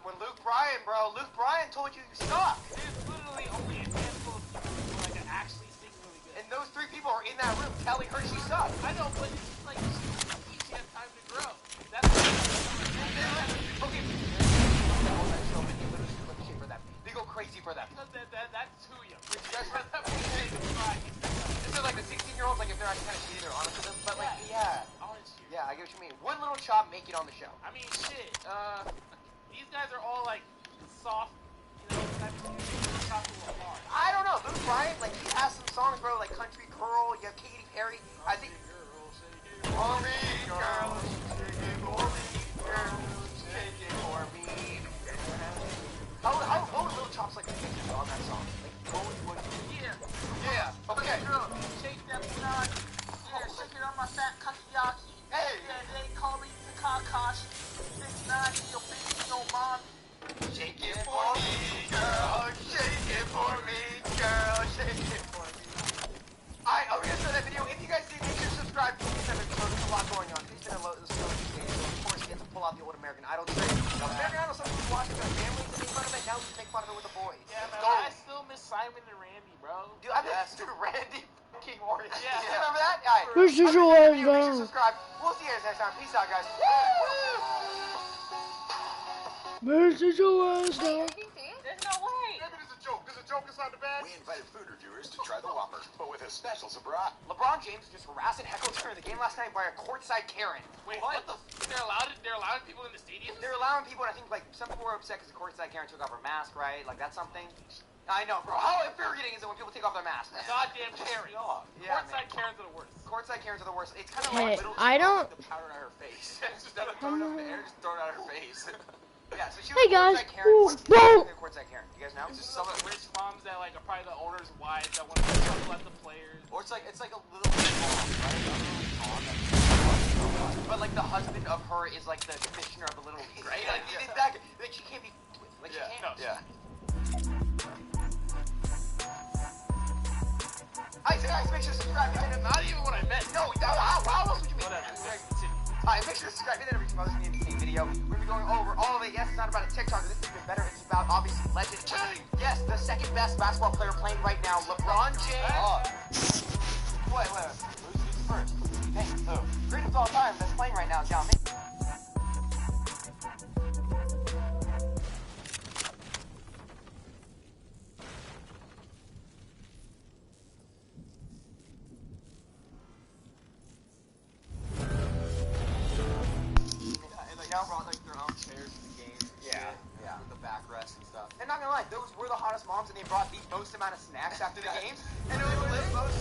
When Luke Bryan, bro. Luke Bryan told you you suck. There's literally only a handful of people who like actually sing really good. And those 3 people are in that room telling her she sucks. I know, but it's like she has time to grow. That's okay. They go crazy for them. That's too young. This is like the 16-year-olds, like if they're actually kind of shitty, they're honest with them. But like, yeah. Yeah, I get what you mean. One little chop make it on the show. I mean, shit. These guys are all like soft, you know, type of music. I don't know. Luke Bryan, like he has some songs, bro, like Country Girl. You have Katy Perry. I think. For me, girl, shake it for me, girl, shake it for me. How would Little Chops like on that song? Like, what would Yeah. Okay. Girl, shake that nut. Yeah, shake it on my fat kakiyaki. Hey. Yeah, they call me Takakashi. 6'9", your baby, no mom. Shake it for me, girl. Shake it for me, girl. Shake it for me. Alright, I'm gonna show that video. If you guys did, make sure to subscribe. There's a lot going on. There's been a lot of this game, so of course you get to pull out the old American Idol trick. American Idol, some people watch it with their families and make fun of it. Now we can make fun of it with the boys. Yeah, man, I still miss Simon and Randy, bro. Dude, I miss Randy King Warrior. Yeah. You remember that? Alright. Where's your Make sure to subscribe. We'll see you guys next time. Peace out, guys. Where's the ass now? There's no way. Maybe there's a joke. There's a joke inside the bag. We invited food reviewers to try the Whopper, but with a special surprise. LeBron James just harassed and heckled during the game last night by a courtside Karen. Wait, what the they're allowing people in the stadium? They're allowing people, and I think like some people were upset because the courtside Karen took off her mask, right? Like that's something. I know, bro. How infuriating is it when people take off their masks? Goddamn Karen. Yeah, courtside Karens are the worst. Courtside Karens are the worst. It's kind of Hey, like little I don't. The powder out of her face. Just not throw it up in the air, just throw it out of her face. Yeah, so she Hey, was guys. courtside Karen. Ooh, What's boom. the courtside Karen? You guys know? It's just some of the rich moms that like are probably the owner's wives that want to trouble at the players. Or it's like a little mom, right? But like the husband of her is like the commissioner of the Little League, right? Like, Yeah. like she can't be, like she can't. Yeah. Guys, make sure to subscribe. Not even what I meant. No, how else would you mean that? Whatever. Alright, make sure to subscribe. Hit that every promotion in the same video. We're gonna be going over all of it. Yes, it's not about a TikTok. This is even better. It's about obviously Legend King. Yes, the second best basketball player playing right now, LeBron James. Wait. Who's first? Hey, greatest of all time that's playing right now, John. And not gonna lie, those were the hottest moms, and they brought the most amount of snacks after the games, and it was the most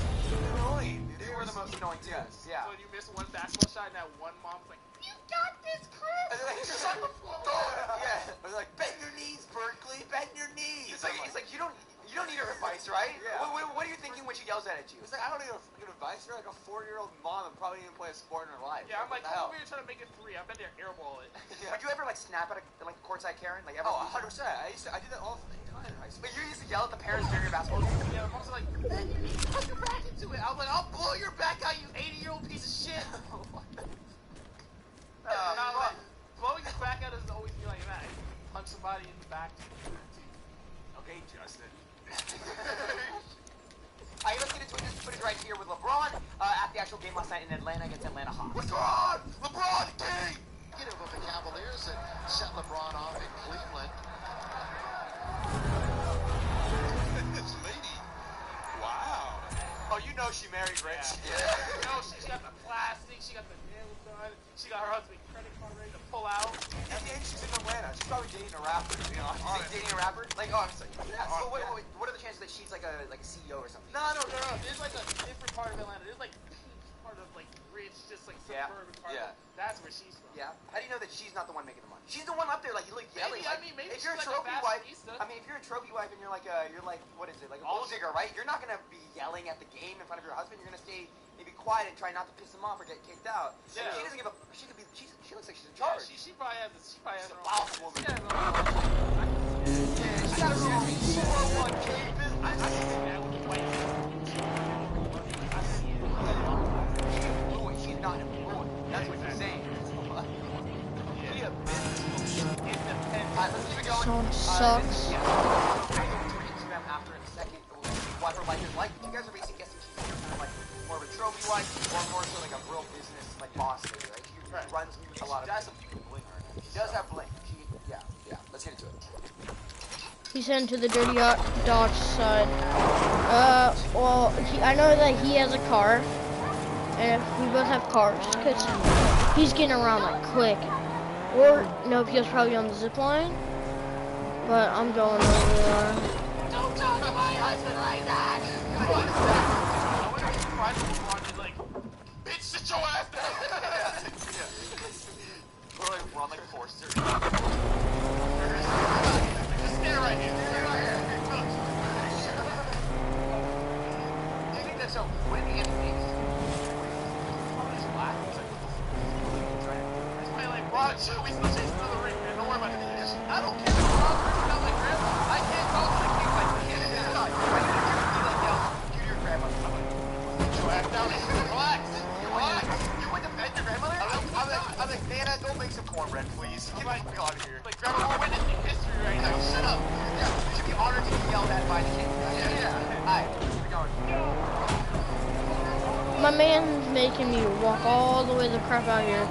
annoying. They were the most annoying too. Yeah. So when you miss one basketball shot, and that one mom's like, "You got this, Chris." And they're like, just on the floor. Yeah. They're like, bend your knees, Berkeley, bend your knees. It's like you don't need her advice, right? Yeah. What are you thinking when she yells at you? It's like, I don't need a fucking advice. You're like a 4-year-old mom and probably didn't play a sport in her life. Yeah, I'm like, what the hell? come over here trying to make it 3. I bet they're airball it. Would you ever like snap at like courtside Karen? Like ever? Oh, 100%. I did that all the time in high school. But you used to yell at the parents during your basketball game? Yeah, mom's like, put your back into it. I was like, I'll blow your back out, you 80-year-old piece of shit. Like, blowing his back out doesn't always be like that. Punch somebody in the back. Okay, Justin. Alright, let's get into this footage right here with LeBron at the actual game last night in Atlanta against Atlanta Hawks. LeBron! LeBron King! Get it with the Cavaliers and set LeBron off in Cleveland. This lady. Wow. Oh, you know she married rich. Yeah. You know, she got the plastic, she got the nails done, she got her husband credit card ready to pull out. And she's in Atlanta. She's probably dating a rapper, to be honest. Dating a rapper? Like, oh, I'm sorry. Yeah, so what are the chances that she's like a CEO or something? No. There's like a different part of Atlanta. There's like part of like rich, just like suburban part. Yeah. That's where she's from. Yeah. How do you know that she's not the one making the money? She's the one up there, like you like yelling. Maybe if you're a she's trophy like a wife, fashionista. I mean, if you're a trophy wife and you're like what is it, like a gold digger, right? You're not gonna be yelling at the game in front of your husband. You're gonna stay maybe quiet and try not to piss him off or get kicked out. Yeah. She doesn't give a. She could be. She looks like she's in charge. She probably has. She probably has She's her a boss woman. She has her own. Yeah, she got her own 401k business. I see that with the white people. I see it. She's not influenced. That's what you're saying. Yeah. Independent. let's keep it going. Someone sucks. Yeah. I'll go to her Instagram after in a second. We'll see what her life is like. You guys are basically guessing she's kind of like more of a trophy wife or more so like a real business like boss lady, right? She runs a lot of. She does have bling. She does have bling. Yeah. Let's get into it. He's heading to the Dirty Dodge side. Well, I know that he has a car, and we both have cars, because he's getting around like quick. Or, nope, he was probably on the zip line, but I'm going over there. Don't talk to my husband like that! Like, bitch, sit your ass down! We're on like Forster. Just stay right here. Do you think that's so? When the end makes Ron, shoot, we still chasing another ring, man. Don't worry about it. I don't care if Ron's freaking out like grandma. I can't talk to the king like this. You to your grandmother. Chill ass down. Relax. You went to bed your grandmother? I'm like, Nana, go make some cornbread, please. Get me out of here. Like, grandma, we're witnessing history right now. Shut up. Yeah, you should be honored to be yelled at by the king. Yeah. Alright, we're going. My man's making me walk all the way the crap out here.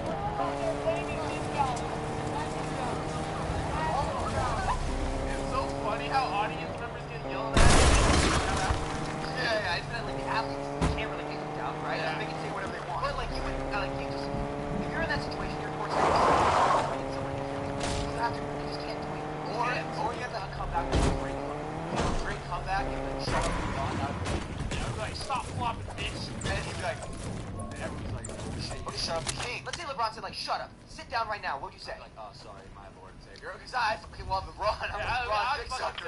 Funny how audience members get yelled at. Yeah, it's not like the athletes can't really get kicked out, right? Yeah. They can say whatever they want. But like you would, you just, if you're in that situation, you're forced to you have to, you just can't do it. Or you have to come back with a great comeback and then shut up and gone out of the game. Yeah, I'd be like, stop flopping, bitch. And he'd be like, and everyone's like, oh shit, you shut up the king. Let's say LeBron said like, shut up, sit down right now. What would you say? Like, oh sorry, my lord and savior. Because I fucking love LeBron. I'm LeBron dick sucker.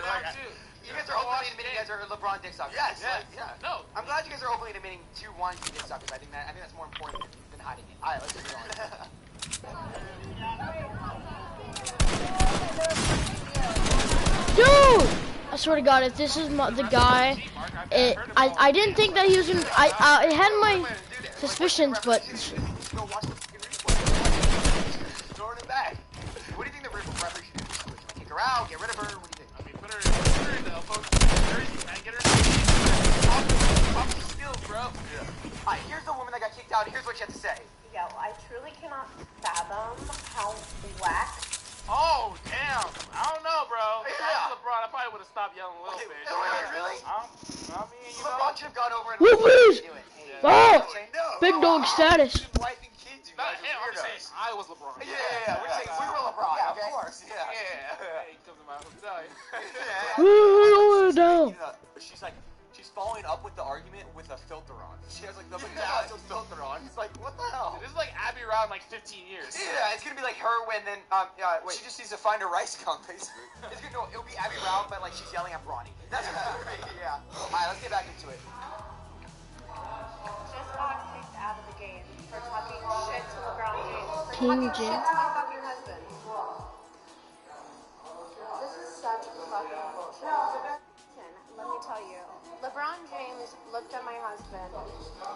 You guys are openly admitting you guys are LeBron dick suckers. Yes. Yeah. No. I'm glad you guys are openly admitting to wanting to be dick suckers. I think that's more important than hiding it. Alright, let's get going. Dude! I swear to God, if this is the guy, I didn't think that he was in. I had my suspicions, but. Throwing it back. What do you think the referee should do? Kick her out, get rid of her. What do you think? I mean, put her in the elbow. Get her Off the skills, bro. Yeah. Alright, here's the woman that got kicked out. Here's what she had to say. Yo, I truly cannot fathom how whack. Oh, damn. I don't know, bro. If I Yeah. was LeBron, I probably would have stopped yelling a little bit. Really? I mean, you know. LeBron should have gone over and Whoopers! do it. Oh! No. Big dog status. Wife and kids, you guys Not him. are I'm saying weirdos. I was LeBron. Yeah. We're saying we were LeBron. Yeah, okay? of course. Yeah. Hey, he comes to my hotel. Down. She's like, she's following up with the argument with a filter on. She has like the bedazzled filter on. It's like, what the hell? This is like Abby around like 15 years. Yeah, it's gonna be like her when then wait. She just needs to find her rice gum, basically. It'll be Abby Round, but like she's yelling at Bronny. That's what it's gonna be. Yeah. Alright, let's get back into it. Just got kicked out of the game for talking shit to LeBron James. For King talking shit James. to my fucking husband. This is such fucking bullshit. Listen, let me tell you. LeBron James looked at my husband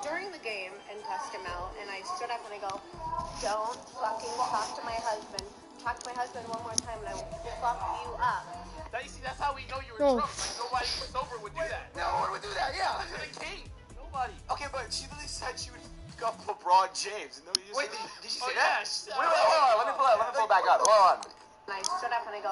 during the game and cussed him out, and I stood up and I go, don't fucking talk to my husband. Talk to my husband one more time and I will fuck you up. Now, you see, that's how we know you were Oh. drunk. Like, nobody sober would do that. No one would do that, yeah. To the king. Nobody. Okay, but she literally said she would pick up LeBron James. Wait, did she say that? Yes. Wait, hold on. Let me pull it back up. Hold on. And I stood up and I go,